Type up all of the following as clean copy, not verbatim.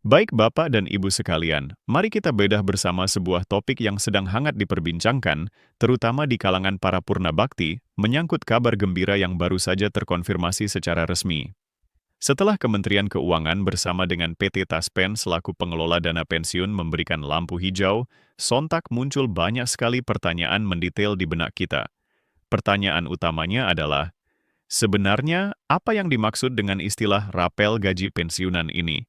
Baik Bapak dan Ibu sekalian, mari kita bedah bersama sebuah topik yang sedang hangat diperbincangkan, terutama di kalangan para purna bakti, menyangkut kabar gembira yang baru saja terkonfirmasi secara resmi. Setelah Kementerian Keuangan bersama dengan PT Taspen selaku pengelola dana pensiun memberikan lampu hijau, sontak muncul banyak sekali pertanyaan mendetail di benak kita. Pertanyaan utamanya adalah, sebenarnya apa yang dimaksud dengan istilah rapel gaji pensiunan ini?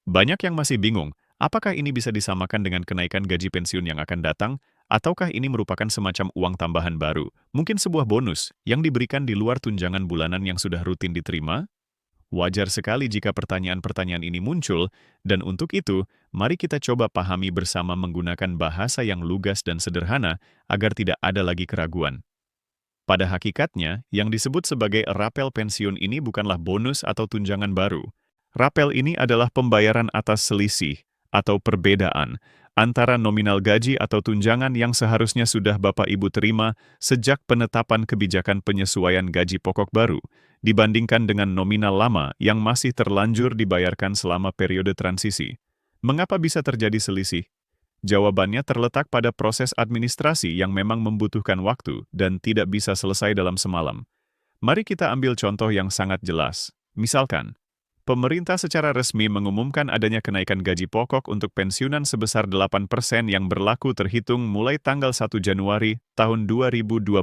Banyak yang masih bingung, apakah ini bisa disamakan dengan kenaikan gaji pensiun yang akan datang, ataukah ini merupakan semacam uang tambahan baru, mungkin sebuah bonus yang diberikan di luar tunjangan bulanan yang sudah rutin diterima? Wajar sekali jika pertanyaan-pertanyaan ini muncul, dan untuk itu, mari kita coba pahami bersama menggunakan bahasa yang lugas dan sederhana agar tidak ada lagi keraguan. Pada hakikatnya, yang disebut sebagai rapel pensiun ini bukanlah bonus atau tunjangan baru. Rapel ini adalah pembayaran atas selisih atau perbedaan antara nominal gaji atau tunjangan yang seharusnya sudah Bapak Ibu terima sejak penetapan kebijakan penyesuaian gaji pokok baru, dibandingkan dengan nominal lama yang masih terlanjur dibayarkan selama periode transisi. Mengapa bisa terjadi selisih? Jawabannya terletak pada proses administrasi yang memang membutuhkan waktu dan tidak bisa selesai dalam semalam. Mari kita ambil contoh yang sangat jelas. Misalkan, pemerintah secara resmi mengumumkan adanya kenaikan gaji pokok untuk pensiunan sebesar 8% yang berlaku terhitung mulai tanggal 1 Januari tahun 2025.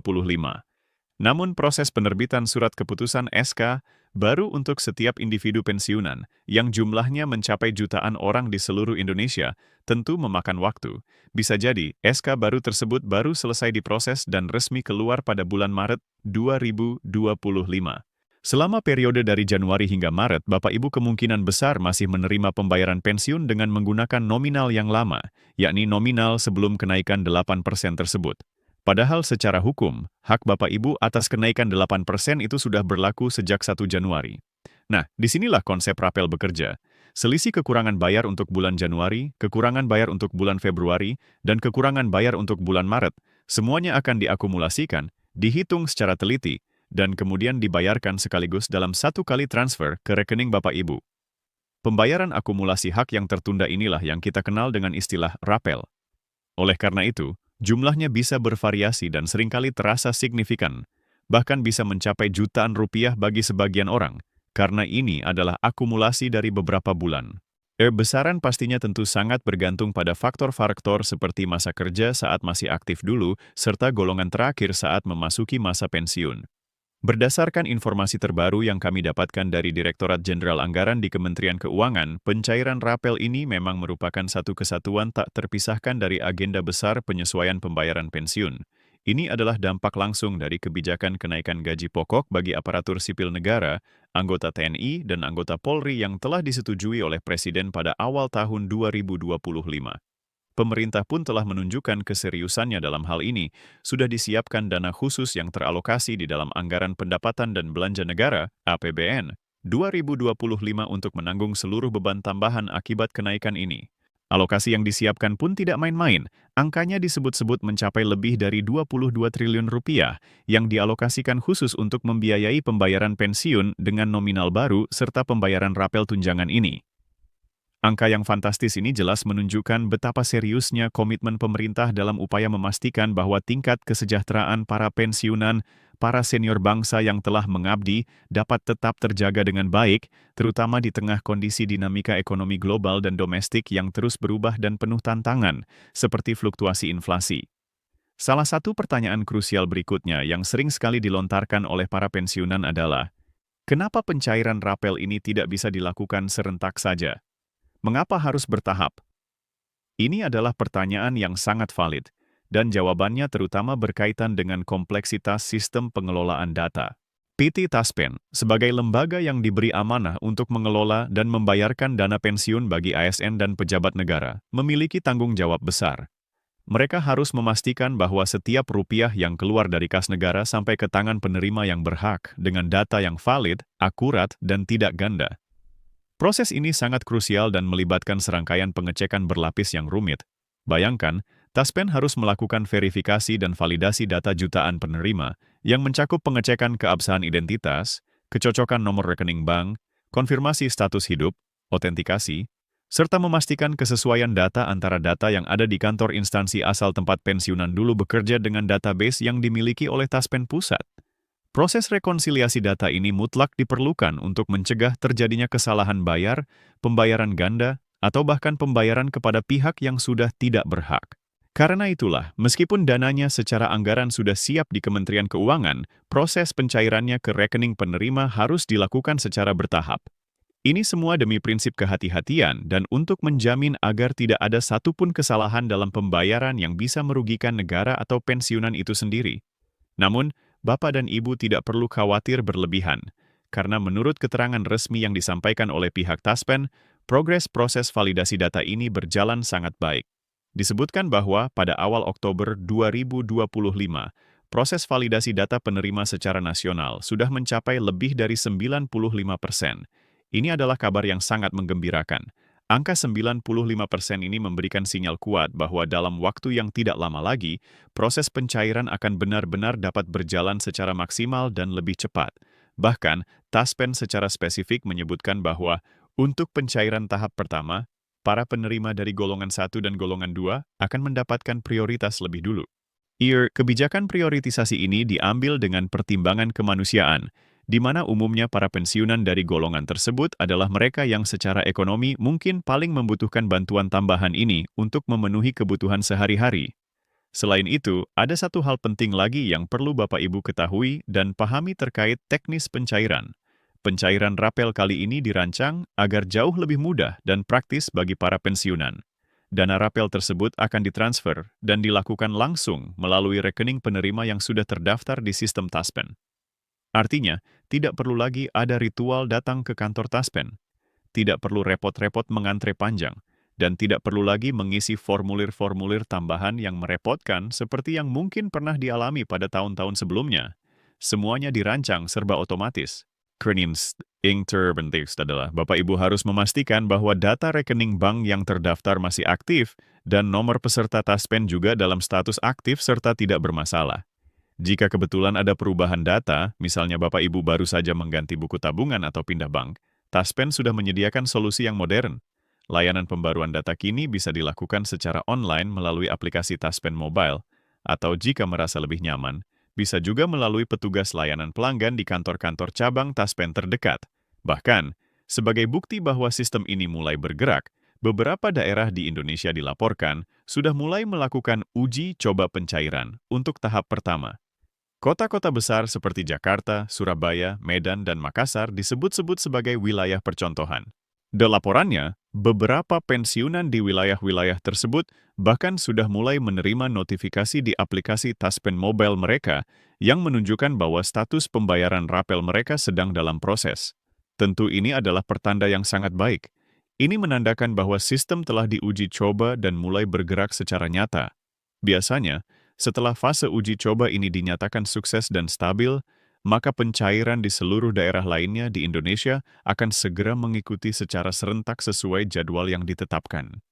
Namun proses penerbitan surat keputusan SK baru untuk setiap individu pensiunan, yang jumlahnya mencapai jutaan orang di seluruh Indonesia, tentu memakan waktu. Bisa jadi, SK baru tersebut baru selesai diproses dan resmi keluar pada bulan Maret 2025. Selama periode dari Januari hingga Maret, Bapak Ibu kemungkinan besar masih menerima pembayaran pensiun dengan menggunakan nominal yang lama, yakni nominal sebelum kenaikan 8% tersebut. Padahal secara hukum, hak Bapak Ibu atas kenaikan 8% itu sudah berlaku sejak 1 Januari. Nah, disinilah konsep rapel bekerja. Selisih kekurangan bayar untuk bulan Januari, kekurangan bayar untuk bulan Februari, dan kekurangan bayar untuk bulan Maret, semuanya akan diakumulasikan, dihitung secara teliti, dan kemudian dibayarkan sekaligus dalam satu kali transfer ke rekening Bapak Ibu. Pembayaran akumulasi hak yang tertunda inilah yang kita kenal dengan istilah rapel. Oleh karena itu, jumlahnya bisa bervariasi dan seringkali terasa signifikan, bahkan bisa mencapai jutaan rupiah bagi sebagian orang, karena ini adalah akumulasi dari beberapa bulan. Besaran pastinya tentu sangat bergantung pada faktor-faktor seperti masa kerja saat masih aktif dulu, serta golongan terakhir saat memasuki masa pensiun. Berdasarkan informasi terbaru yang kami dapatkan dari Direktorat Jenderal Anggaran di Kementerian Keuangan, pencairan rapel ini memang merupakan satu kesatuan tak terpisahkan dari agenda besar penyesuaian pembayaran pensiun. Ini adalah dampak langsung dari kebijakan kenaikan gaji pokok bagi aparatur sipil negara, anggota TNI, dan anggota Polri yang telah disetujui oleh Presiden pada awal tahun 2025. Pemerintah pun telah menunjukkan keseriusannya dalam hal ini, sudah disiapkan dana khusus yang teralokasi di dalam Anggaran Pendapatan dan Belanja Negara (APBN) 2025 untuk menanggung seluruh beban tambahan akibat kenaikan ini. Alokasi yang disiapkan pun tidak main-main, angkanya disebut-sebut mencapai lebih dari 22 triliun rupiah yang dialokasikan khusus untuk membiayai pembayaran pensiun dengan nominal baru serta pembayaran rapel tunjangan ini. Angka yang fantastis ini jelas menunjukkan betapa seriusnya komitmen pemerintah dalam upaya memastikan bahwa tingkat kesejahteraan para pensiunan, para senior bangsa yang telah mengabdi dapat tetap terjaga dengan baik, terutama di tengah kondisi dinamika ekonomi global dan domestik yang terus berubah dan penuh tantangan, seperti fluktuasi inflasi. Salah satu pertanyaan krusial berikutnya yang sering sekali dilontarkan oleh para pensiunan adalah, kenapa pencairan rapel ini tidak bisa dilakukan serentak saja? Mengapa harus bertahap? Ini adalah pertanyaan yang sangat valid, dan jawabannya terutama berkaitan dengan kompleksitas sistem pengelolaan data. PT Taspen, sebagai lembaga yang diberi amanah untuk mengelola dan membayarkan dana pensiun bagi ASN dan pejabat negara, memiliki tanggung jawab besar. Mereka harus memastikan bahwa setiap rupiah yang keluar dari kas negara sampai ke tangan penerima yang berhak dengan data yang valid, akurat, dan tidak ganda. Proses ini sangat krusial dan melibatkan serangkaian pengecekan berlapis yang rumit. Bayangkan, Taspen harus melakukan verifikasi dan validasi data jutaan penerima yang mencakup pengecekan keabsahan identitas, kecocokan nomor rekening bank, konfirmasi status hidup, autentikasi, serta memastikan kesesuaian data antara data yang ada di kantor instansi asal tempat pensiunan dulu bekerja dengan database yang dimiliki oleh Taspen Pusat. Proses rekonsiliasi data ini mutlak diperlukan untuk mencegah terjadinya kesalahan bayar, pembayaran ganda, atau bahkan pembayaran kepada pihak yang sudah tidak berhak. Karena itulah, meskipun dananya secara anggaran sudah siap di Kementerian Keuangan, proses pencairannya ke rekening penerima harus dilakukan secara bertahap. Ini semua demi prinsip kehati-hatian dan untuk menjamin agar tidak ada satupun kesalahan dalam pembayaran yang bisa merugikan negara atau pensiunan itu sendiri. Namun, Bapak dan Ibu tidak perlu khawatir berlebihan, karena menurut keterangan resmi yang disampaikan oleh pihak Taspen, progres proses validasi data ini berjalan sangat baik. Disebutkan bahwa pada awal Oktober 2025, proses validasi data penerima secara nasional sudah mencapai lebih dari 95%. Ini adalah kabar yang sangat menggembirakan. Angka 95% ini memberikan sinyal kuat bahwa dalam waktu yang tidak lama lagi, proses pencairan akan benar-benar dapat berjalan secara maksimal dan lebih cepat. Bahkan, Taspen secara spesifik menyebutkan bahwa untuk pencairan tahap pertama, para penerima dari golongan 1 dan golongan 2 akan mendapatkan prioritas lebih dulu. Kebijakan prioritisasi ini diambil dengan pertimbangan kemanusiaan, di mana umumnya para pensiunan dari golongan tersebut adalah mereka yang secara ekonomi mungkin paling membutuhkan bantuan tambahan ini untuk memenuhi kebutuhan sehari-hari. Selain itu, ada satu hal penting lagi yang perlu Bapak Ibu ketahui dan pahami terkait teknis pencairan. Pencairan rapel kali ini dirancang agar jauh lebih mudah dan praktis bagi para pensiunan. Dana rapel tersebut akan ditransfer dan dilakukan langsung melalui rekening penerima yang sudah terdaftar di sistem Taspen. Artinya, tidak perlu lagi ada ritual datang ke kantor Taspen, tidak perlu repot-repot mengantre panjang, dan tidak perlu lagi mengisi formulir-formulir tambahan yang merepotkan seperti yang mungkin pernah dialami pada tahun-tahun sebelumnya. Semuanya dirancang serba otomatis. Terpenting adalah Bapak Ibu harus memastikan bahwa data rekening bank yang terdaftar masih aktif dan nomor peserta Taspen juga dalam status aktif serta tidak bermasalah. Jika kebetulan ada perubahan data, misalnya Bapak Ibu baru saja mengganti buku tabungan atau pindah bank, Taspen sudah menyediakan solusi yang modern. Layanan pembaruan data kini bisa dilakukan secara online melalui aplikasi Taspen Mobile, atau jika merasa lebih nyaman, bisa juga melalui petugas layanan pelanggan di kantor-kantor cabang Taspen terdekat. Bahkan, sebagai bukti bahwa sistem ini mulai bergerak, beberapa daerah di Indonesia dilaporkan sudah mulai melakukan uji coba pencairan untuk tahap pertama. Kota-kota besar seperti Jakarta, Surabaya, Medan, dan Makassar disebut-sebut sebagai wilayah percontohan. Dari laporannya, beberapa pensiunan di wilayah-wilayah tersebut bahkan sudah mulai menerima notifikasi di aplikasi Taspen Mobile mereka yang menunjukkan bahwa status pembayaran rapel mereka sedang dalam proses. Tentu ini adalah pertanda yang sangat baik. Ini menandakan bahwa sistem telah diuji coba dan mulai bergerak secara nyata. Biasanya, setelah fase uji coba ini dinyatakan sukses dan stabil, maka pencairan di seluruh daerah lainnya di Indonesia akan segera mengikuti secara serentak sesuai jadwal yang ditetapkan.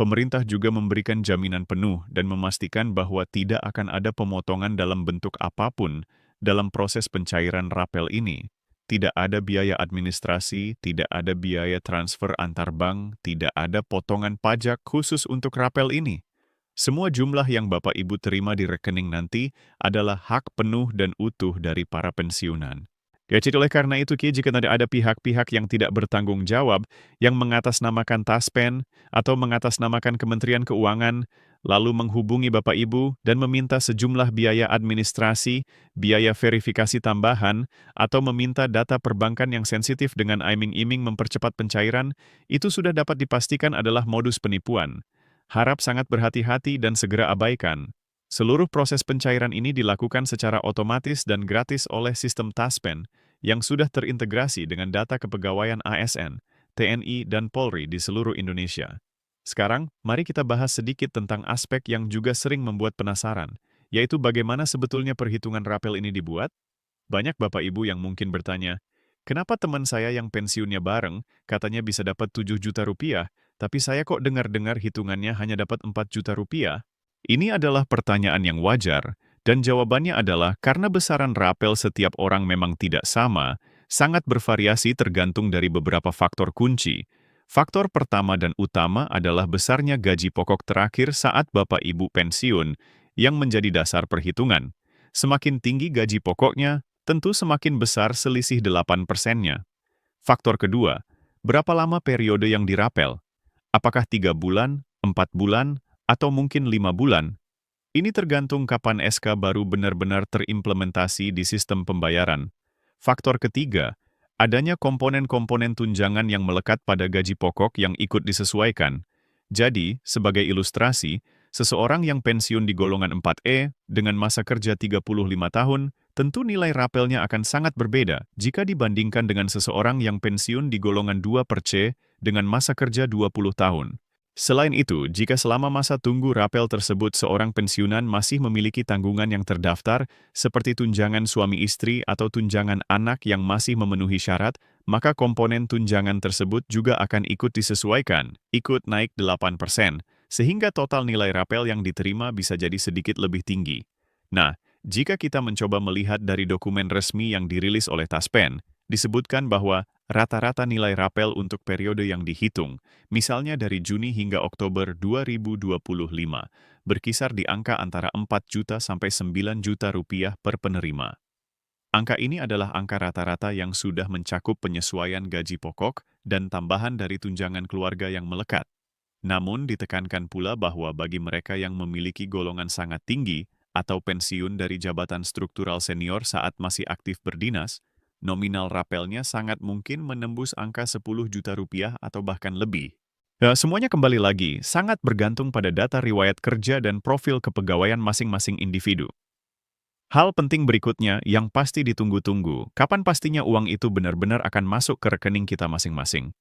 Pemerintah juga memberikan jaminan penuh dan memastikan bahwa tidak akan ada pemotongan dalam bentuk apapun dalam proses pencairan rapel ini. Tidak ada biaya administrasi, tidak ada biaya transfer antar bank, tidak ada potongan pajak khusus untuk rapel ini. Semua jumlah yang Bapak Ibu terima di rekening nanti adalah hak penuh dan utuh dari para pensiunan. Jadi oleh karena itu, jika ada pihak-pihak yang tidak bertanggung jawab, yang mengatasnamakan Taspen atau mengatasnamakan Kementerian Keuangan, lalu menghubungi Bapak Ibu dan meminta sejumlah biaya administrasi, biaya verifikasi tambahan, atau meminta data perbankan yang sensitif dengan iming-iming mempercepat pencairan, itu sudah dapat dipastikan adalah modus penipuan. Harap sangat berhati-hati dan segera abaikan. Seluruh proses pencairan ini dilakukan secara otomatis dan gratis oleh sistem Taspen yang sudah terintegrasi dengan data kepegawaian ASN, TNI, dan Polri di seluruh Indonesia. Sekarang, mari kita bahas sedikit tentang aspek yang juga sering membuat penasaran, yaitu bagaimana sebetulnya perhitungan rapel ini dibuat. Banyak Bapak Ibu yang mungkin bertanya, kenapa teman saya yang pensiunnya bareng katanya bisa dapat 7 juta rupiah, tapi saya kok dengar-dengar hitungannya hanya dapat 4 juta rupiah? Ini adalah pertanyaan yang wajar, dan jawabannya adalah karena besaran rapel setiap orang memang tidak sama, sangat bervariasi tergantung dari beberapa faktor kunci. Faktor pertama dan utama adalah besarnya gaji pokok terakhir saat Bapak Ibu pensiun yang menjadi dasar perhitungan. Semakin tinggi gaji pokoknya, tentu semakin besar selisih 8%-nya. Faktor kedua, berapa lama periode yang dirapel? Apakah 3 bulan, 4 bulan, atau mungkin 5 bulan? Ini tergantung kapan SK baru benar-benar terimplementasi di sistem pembayaran. Faktor ketiga, adanya komponen-komponen tunjangan yang melekat pada gaji pokok yang ikut disesuaikan. Jadi, sebagai ilustrasi, seseorang yang pensiun di golongan 4E dengan masa kerja 35 tahun, tentu nilai rapelnya akan sangat berbeda jika dibandingkan dengan seseorang yang pensiun di golongan 2/C dengan masa kerja 20 tahun. Selain itu, jika selama masa tunggu rapel tersebut seorang pensiunan masih memiliki tanggungan yang terdaftar, seperti tunjangan suami istri atau tunjangan anak yang masih memenuhi syarat, maka komponen tunjangan tersebut juga akan ikut disesuaikan, ikut naik 8%, sehingga total nilai rapel yang diterima bisa jadi sedikit lebih tinggi. Nah, jika kita mencoba melihat dari dokumen resmi yang dirilis oleh Taspen, disebutkan bahwa rata-rata nilai rapel untuk periode yang dihitung, misalnya dari Juni hingga Oktober 2025, berkisar di angka antara 4 juta sampai 9 juta rupiah per penerima. Angka ini adalah angka rata-rata yang sudah mencakup penyesuaian gaji pokok dan tambahan dari tunjangan keluarga yang melekat. Namun ditekankan pula bahwa bagi mereka yang memiliki golongan sangat tinggi atau pensiun dari jabatan struktural senior saat masih aktif berdinas, nominal rapelnya sangat mungkin menembus angka 10 juta rupiah atau bahkan lebih. Ya, semuanya kembali lagi, sangat bergantung pada data riwayat kerja dan profil kepegawaian masing-masing individu. Hal penting berikutnya yang pasti ditunggu-tunggu, kapan pastinya uang itu benar-benar akan masuk ke rekening kita masing-masing.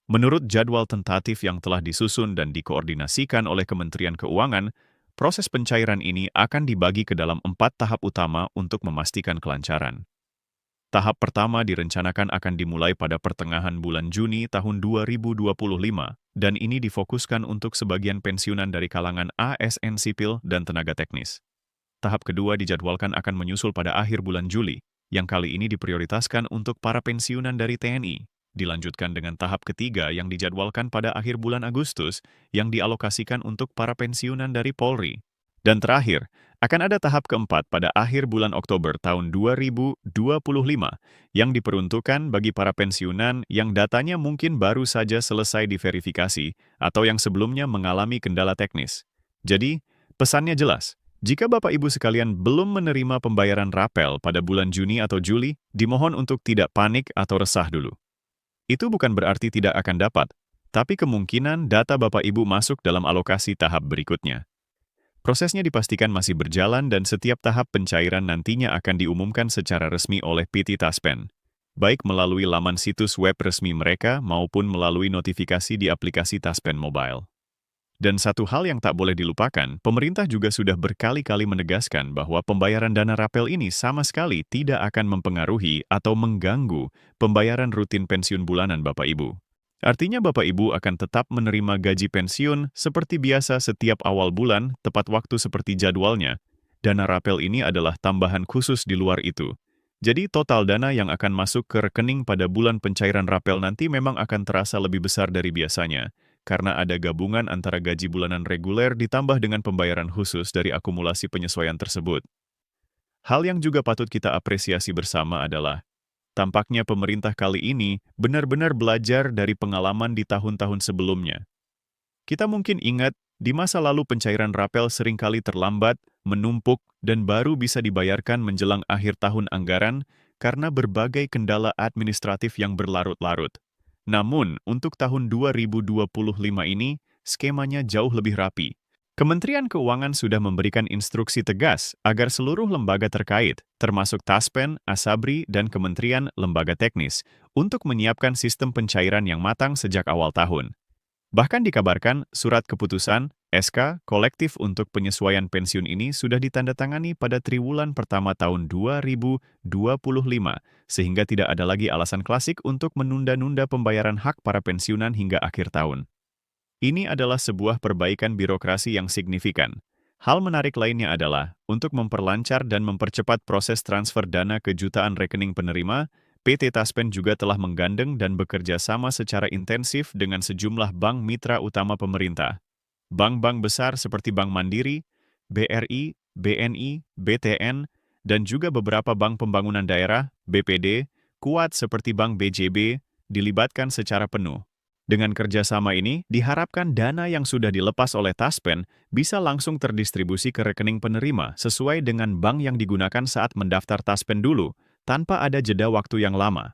Menurut jadwal tentatif yang telah disusun dan dikoordinasikan oleh Kementerian Keuangan, proses pencairan ini akan dibagi ke dalam 4 tahap utama untuk memastikan kelancaran. Tahap pertama direncanakan akan dimulai pada pertengahan bulan Juni tahun 2025, dan ini difokuskan untuk sebagian pensiunan dari kalangan ASN sipil dan tenaga teknis. Tahap kedua dijadwalkan akan menyusul pada akhir bulan Juli, yang kali ini diprioritaskan untuk para pensiunan dari TNI. Dilanjutkan dengan tahap ketiga yang dijadwalkan pada akhir bulan Agustus, yang dialokasikan untuk para pensiunan dari Polri. Dan terakhir, akan ada tahap keempat pada akhir bulan Oktober tahun 2025 yang diperuntukkan bagi para pensiunan yang datanya mungkin baru saja selesai diverifikasi atau yang sebelumnya mengalami kendala teknis. Jadi, pesannya jelas. Jika Bapak Ibu sekalian belum menerima pembayaran rapel pada bulan Juni atau Juli, dimohon untuk tidak panik atau resah dulu. Itu bukan berarti tidak akan dapat, tapi kemungkinan data Bapak Ibu masuk dalam alokasi tahap berikutnya. Prosesnya dipastikan masih berjalan dan setiap tahap pencairan nantinya akan diumumkan secara resmi oleh PT Taspen, baik melalui laman situs web resmi mereka maupun melalui notifikasi di aplikasi Taspen Mobile. Dan satu hal yang tak boleh dilupakan, pemerintah juga sudah berkali-kali menegaskan bahwa pembayaran dana rapel ini sama sekali tidak akan mempengaruhi atau mengganggu pembayaran rutin pensiun bulanan Bapak Ibu. Artinya Bapak Ibu akan tetap menerima gaji pensiun seperti biasa setiap awal bulan, tepat waktu seperti jadwalnya. Dana rapel ini adalah tambahan khusus di luar itu. Jadi total dana yang akan masuk ke rekening pada bulan pencairan rapel nanti memang akan terasa lebih besar dari biasanya, karena ada gabungan antara gaji bulanan reguler ditambah dengan pembayaran khusus dari akumulasi penyesuaian tersebut. Hal yang juga patut kita apresiasi bersama adalah tampaknya pemerintah kali ini benar-benar belajar dari pengalaman di tahun-tahun sebelumnya. Kita mungkin ingat, di masa lalu pencairan rapel seringkali terlambat, menumpuk, dan baru bisa dibayarkan menjelang akhir tahun anggaran karena berbagai kendala administratif yang berlarut-larut. Namun, untuk tahun 2025 ini, skemanya jauh lebih rapi. Kementerian Keuangan sudah memberikan instruksi tegas agar seluruh lembaga terkait, termasuk Taspen, Asabri, dan Kementerian Lembaga Teknis, untuk menyiapkan sistem pencairan yang matang sejak awal tahun. Bahkan dikabarkan surat keputusan SK kolektif untuk penyesuaian pensiun ini sudah ditandatangani pada triwulan pertama tahun 2025, sehingga tidak ada lagi alasan klasik untuk menunda-nunda pembayaran hak para pensiunan hingga akhir tahun. Ini adalah sebuah perbaikan birokrasi yang signifikan. Hal menarik lainnya adalah, untuk memperlancar dan mempercepat proses transfer dana ke jutaan rekening penerima, PT Taspen juga telah menggandeng dan bekerja sama secara intensif dengan sejumlah bank mitra utama pemerintah. Bank-bank besar seperti Bank Mandiri, BRI, BNI, BTN, dan juga beberapa bank pembangunan daerah, BPD, kuat seperti Bank BJB, dilibatkan secara penuh. Dengan kerjasama ini, diharapkan dana yang sudah dilepas oleh Taspen bisa langsung terdistribusi ke rekening penerima sesuai dengan bank yang digunakan saat mendaftar Taspen dulu, tanpa ada jeda waktu yang lama.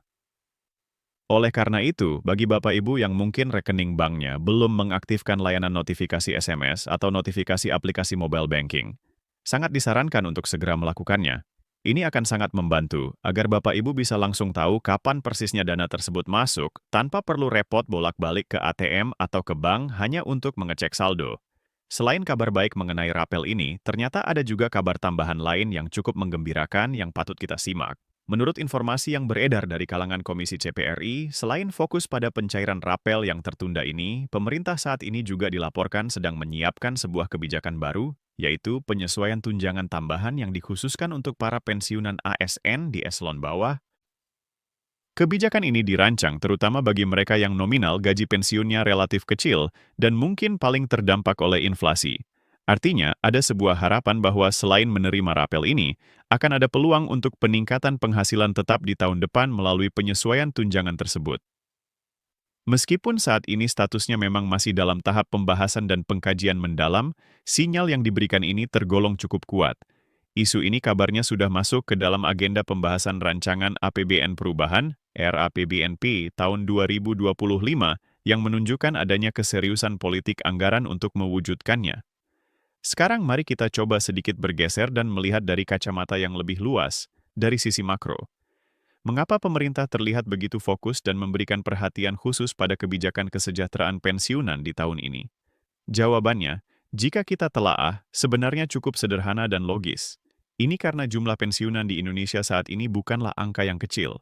Oleh karena itu, bagi Bapak Ibu yang mungkin rekening banknya belum mengaktifkan layanan notifikasi SMS atau notifikasi aplikasi mobile banking, sangat disarankan untuk segera melakukannya. Ini akan sangat membantu agar Bapak Ibu bisa langsung tahu kapan persisnya dana tersebut masuk tanpa perlu repot bolak-balik ke ATM atau ke bank hanya untuk mengecek saldo. Selain kabar baik mengenai rapel ini, ternyata ada juga kabar tambahan lain yang cukup menggembirakan yang patut kita simak. Menurut informasi yang beredar dari kalangan Komisi CPRI, selain fokus pada pencairan rapel yang tertunda ini, pemerintah saat ini juga dilaporkan sedang menyiapkan sebuah kebijakan baru, yaitu penyesuaian tunjangan tambahan yang dikhususkan untuk para pensiunan ASN di eselon bawah. Kebijakan ini dirancang terutama bagi mereka yang nominal gaji pensiunnya relatif kecil dan mungkin paling terdampak oleh inflasi. Artinya, ada sebuah harapan bahwa selain menerima rapel ini, akan ada peluang untuk peningkatan penghasilan tetap di tahun depan melalui penyesuaian tunjangan tersebut. Meskipun saat ini statusnya memang masih dalam tahap pembahasan dan pengkajian mendalam, sinyal yang diberikan ini tergolong cukup kuat. Isu ini kabarnya sudah masuk ke dalam agenda pembahasan rancangan APBN Perubahan, RAPBNP, tahun 2025, yang menunjukkan adanya keseriusan politik anggaran untuk mewujudkannya. Sekarang mari kita coba sedikit bergeser dan melihat dari kacamata yang lebih luas, dari sisi makro. Mengapa pemerintah terlihat begitu fokus dan memberikan perhatian khusus pada kebijakan kesejahteraan pensiunan di tahun ini? Jawabannya, jika kita telaah, sebenarnya cukup sederhana dan logis. Ini karena jumlah pensiunan di Indonesia saat ini bukanlah angka yang kecil.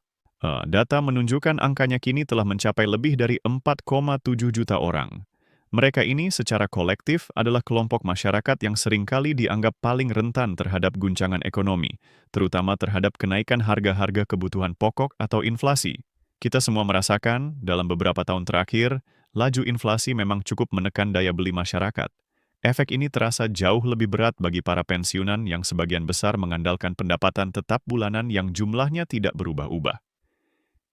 Data menunjukkan angkanya kini telah mencapai lebih dari 4,7 juta orang. Mereka ini secara kolektif adalah kelompok masyarakat yang seringkali dianggap paling rentan terhadap guncangan ekonomi, terutama terhadap kenaikan harga-harga kebutuhan pokok atau inflasi. Kita semua merasakan, dalam beberapa tahun terakhir, laju inflasi memang cukup menekan daya beli masyarakat. Efek ini terasa jauh lebih berat bagi para pensiunan yang sebagian besar mengandalkan pendapatan tetap bulanan yang jumlahnya tidak berubah-ubah.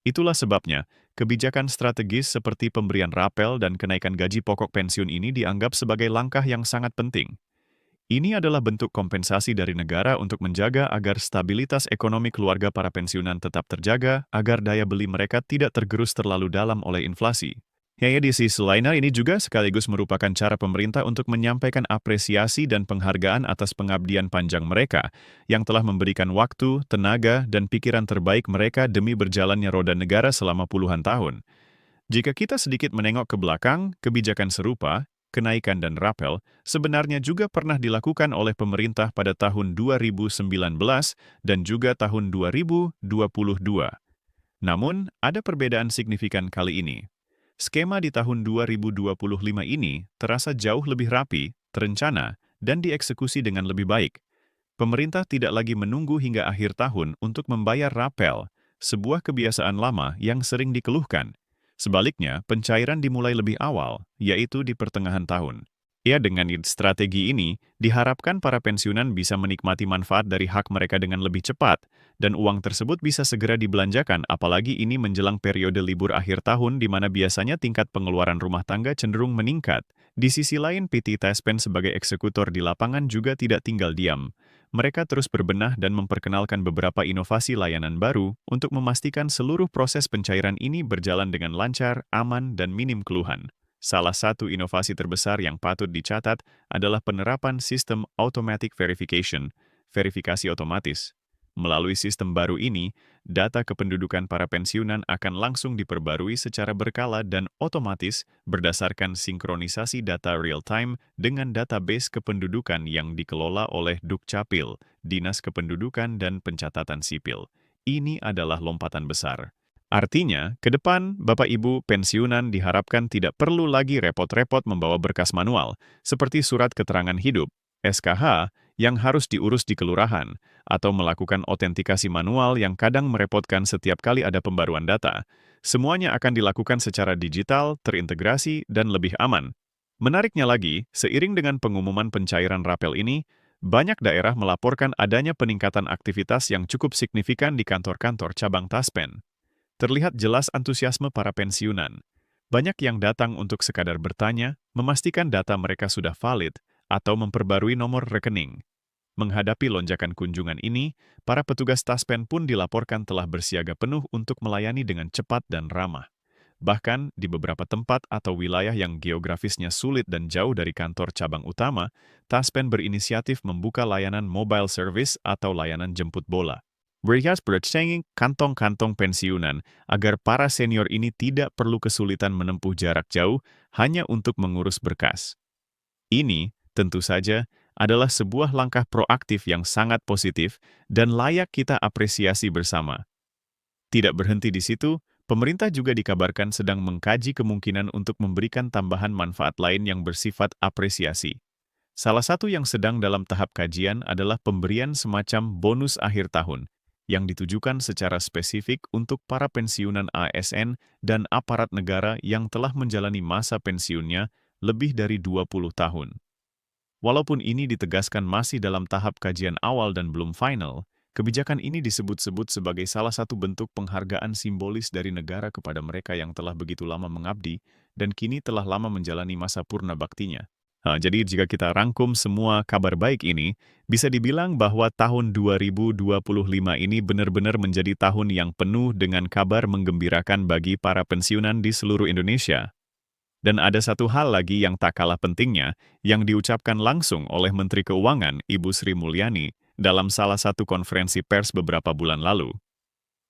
Itulah sebabnya, kebijakan strategis seperti pemberian rapel dan kenaikan gaji pokok pensiun ini dianggap sebagai langkah yang sangat penting. Ini adalah bentuk kompensasi dari negara untuk menjaga agar stabilitas ekonomi keluarga para pensiunan tetap terjaga, agar daya beli mereka tidak tergerus terlalu dalam oleh inflasi. Di sisi lainnya, ini juga sekaligus merupakan cara pemerintah untuk menyampaikan apresiasi dan penghargaan atas pengabdian panjang mereka, yang telah memberikan waktu, tenaga, dan pikiran terbaik mereka demi berjalannya roda negara selama puluhan tahun. Jika kita sedikit menengok ke belakang, kebijakan serupa, kenaikan dan rapel, sebenarnya juga pernah dilakukan oleh pemerintah pada tahun 2019 dan juga tahun 2022. Namun, ada perbedaan signifikan kali ini. Skema di tahun 2025 ini terasa jauh lebih rapi, terencana, dan dieksekusi dengan lebih baik. Pemerintah tidak lagi menunggu hingga akhir tahun untuk membayar rapel, sebuah kebiasaan lama yang sering dikeluhkan. Sebaliknya, pencairan dimulai lebih awal, yaitu di pertengahan tahun. Dengan strategi ini, diharapkan para pensiunan bisa menikmati manfaat dari hak mereka dengan lebih cepat, dan uang tersebut bisa segera dibelanjakan, apalagi ini menjelang periode libur akhir tahun di mana biasanya tingkat pengeluaran rumah tangga cenderung meningkat. Di sisi lain, PT Taspen sebagai eksekutor di lapangan juga tidak tinggal diam. Mereka terus berbenah dan memperkenalkan beberapa inovasi layanan baru untuk memastikan seluruh proses pencairan ini berjalan dengan lancar, aman, dan minim keluhan. Salah satu inovasi terbesar yang patut dicatat adalah penerapan sistem automatic verification, verifikasi otomatis. Melalui sistem baru ini, data kependudukan para pensiunan akan langsung diperbarui secara berkala dan otomatis berdasarkan sinkronisasi data real-time dengan database kependudukan yang dikelola oleh Dukcapil, Dinas Kependudukan dan Pencatatan Sipil. Ini adalah lompatan besar. Artinya, ke depan, Bapak Ibu pensiunan diharapkan tidak perlu lagi repot-repot membawa berkas manual, seperti surat keterangan hidup, SKH, yang harus diurus di kelurahan, atau melakukan autentikasi manual yang kadang merepotkan setiap kali ada pembaruan data. Semuanya akan dilakukan secara digital, terintegrasi, dan lebih aman. Menariknya lagi, seiring dengan pengumuman pencairan rapel ini, banyak daerah melaporkan adanya peningkatan aktivitas yang cukup signifikan di kantor-kantor cabang Taspen. Terlihat jelas antusiasme para pensiunan. Banyak yang datang untuk sekadar bertanya, memastikan data mereka sudah valid, atau memperbarui nomor rekening. Menghadapi lonjakan kunjungan ini, para petugas Taspen pun dilaporkan telah bersiaga penuh untuk melayani dengan cepat dan ramah. Bahkan, di beberapa tempat atau wilayah yang geografisnya sulit dan jauh dari kantor cabang utama, Taspen berinisiatif membuka layanan mobile service atau layanan jemput bola. Berhias bersaing kantong-kantong pensiunan agar para senior ini tidak perlu kesulitan menempuh jarak jauh hanya untuk mengurus berkas. Ini, tentu saja, adalah sebuah langkah proaktif yang sangat positif dan layak kita apresiasi bersama. Tidak berhenti di situ, pemerintah juga dikabarkan sedang mengkaji kemungkinan untuk memberikan tambahan manfaat lain yang bersifat apresiasi. Salah satu yang sedang dalam tahap kajian adalah pemberian semacam bonus akhir tahun, yang ditujukan secara spesifik untuk para pensiunan ASN dan aparat negara yang telah menjalani masa pensiunnya lebih dari 20 tahun. Walaupun ini ditegaskan masih dalam tahap kajian awal dan belum final, kebijakan ini disebut-sebut sebagai salah satu bentuk penghargaan simbolis dari negara kepada mereka yang telah begitu lama mengabdi dan kini telah lama menjalani masa purna baktinya. Jadi jika kita rangkum semua kabar baik ini, bisa dibilang bahwa tahun 2025 ini benar-benar menjadi tahun yang penuh dengan kabar menggembirakan bagi para pensiunan di seluruh Indonesia. Dan ada satu hal lagi yang tak kalah pentingnya, yang diucapkan langsung oleh Menteri Keuangan Ibu Sri Mulyani dalam salah satu konferensi pers beberapa bulan lalu.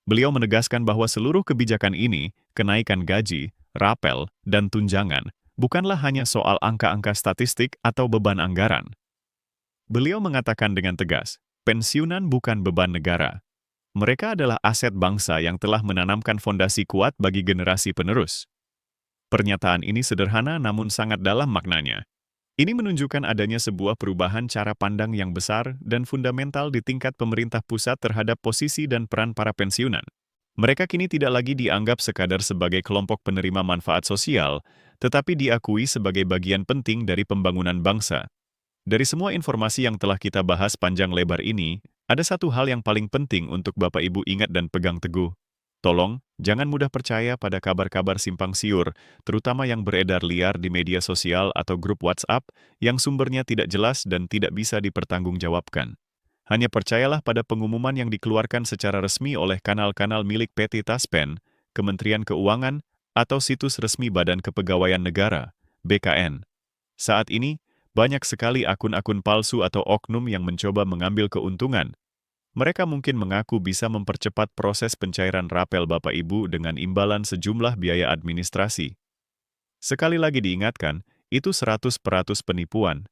Beliau menegaskan bahwa seluruh kebijakan ini, kenaikan gaji, rapel, dan tunjangan, bukanlah hanya soal angka-angka statistik atau beban anggaran. Beliau mengatakan dengan tegas, pensiunan bukan beban negara. Mereka adalah aset bangsa yang telah menanamkan fondasi kuat bagi generasi penerus. Pernyataan ini sederhana namun sangat dalam maknanya. Ini menunjukkan adanya sebuah perubahan cara pandang yang besar dan fundamental di tingkat pemerintah pusat terhadap posisi dan peran para pensiunan. Mereka kini tidak lagi dianggap sekadar sebagai kelompok penerima manfaat sosial, tetapi diakui sebagai bagian penting dari pembangunan bangsa. Dari semua informasi yang telah kita bahas panjang lebar ini, ada satu hal yang paling penting untuk Bapak Ibu ingat dan pegang teguh. Tolong, jangan mudah percaya pada kabar-kabar simpang siur, terutama yang beredar liar di media sosial atau grup WhatsApp yang sumbernya tidak jelas dan tidak bisa dipertanggungjawabkan. Hanya percayalah pada pengumuman yang dikeluarkan secara resmi oleh kanal-kanal milik PT Taspen, Kementerian Keuangan, atau situs resmi Badan Kepegawaian Negara, BKN. Saat ini, banyak sekali akun-akun palsu atau oknum yang mencoba mengambil keuntungan. Mereka mungkin mengaku bisa mempercepat proses pencairan rapel Bapak Ibu dengan imbalan sejumlah biaya administrasi. Sekali lagi diingatkan, itu 100% penipuan.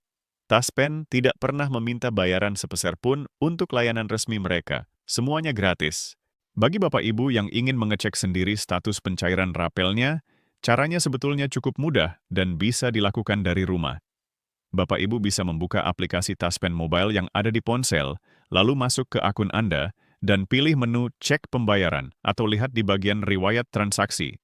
Taspen tidak pernah meminta bayaran sepeser pun untuk layanan resmi mereka. Semuanya gratis. Bagi Bapak Ibu yang ingin mengecek sendiri status pencairan rapelnya, caranya sebetulnya cukup mudah dan bisa dilakukan dari rumah. Bapak Ibu bisa membuka aplikasi Taspen Mobile yang ada di ponsel, lalu masuk ke akun Anda, dan pilih menu Cek Pembayaran atau lihat di bagian Riwayat Transaksi.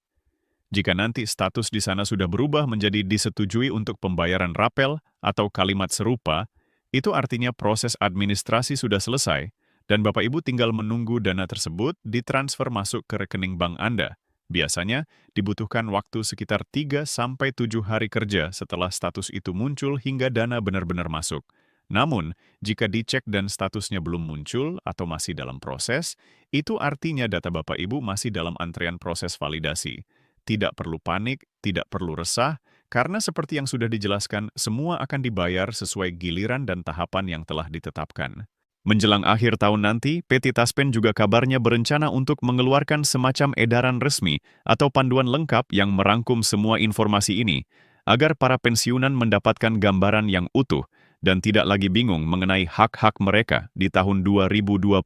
Jika nanti status di sana sudah berubah menjadi disetujui untuk pembayaran rapel atau kalimat serupa, itu artinya proses administrasi sudah selesai, dan Bapak Ibu tinggal menunggu dana tersebut ditransfer masuk ke rekening bank Anda. Biasanya, dibutuhkan waktu sekitar 3-7 hari kerja setelah status itu muncul hingga dana benar-benar masuk. Namun, jika dicek dan statusnya belum muncul atau masih dalam proses, itu artinya data Bapak Ibu masih dalam antrean proses validasi. Tidak perlu panik, tidak perlu resah, karena seperti yang sudah dijelaskan, semua akan dibayar sesuai giliran dan tahapan yang telah ditetapkan. Menjelang akhir tahun nanti, PT Taspen juga kabarnya berencana untuk mengeluarkan semacam edaran resmi atau panduan lengkap yang merangkum semua informasi ini, agar para pensiunan mendapatkan gambaran yang utuh dan tidak lagi bingung mengenai hak-hak mereka di tahun 2025.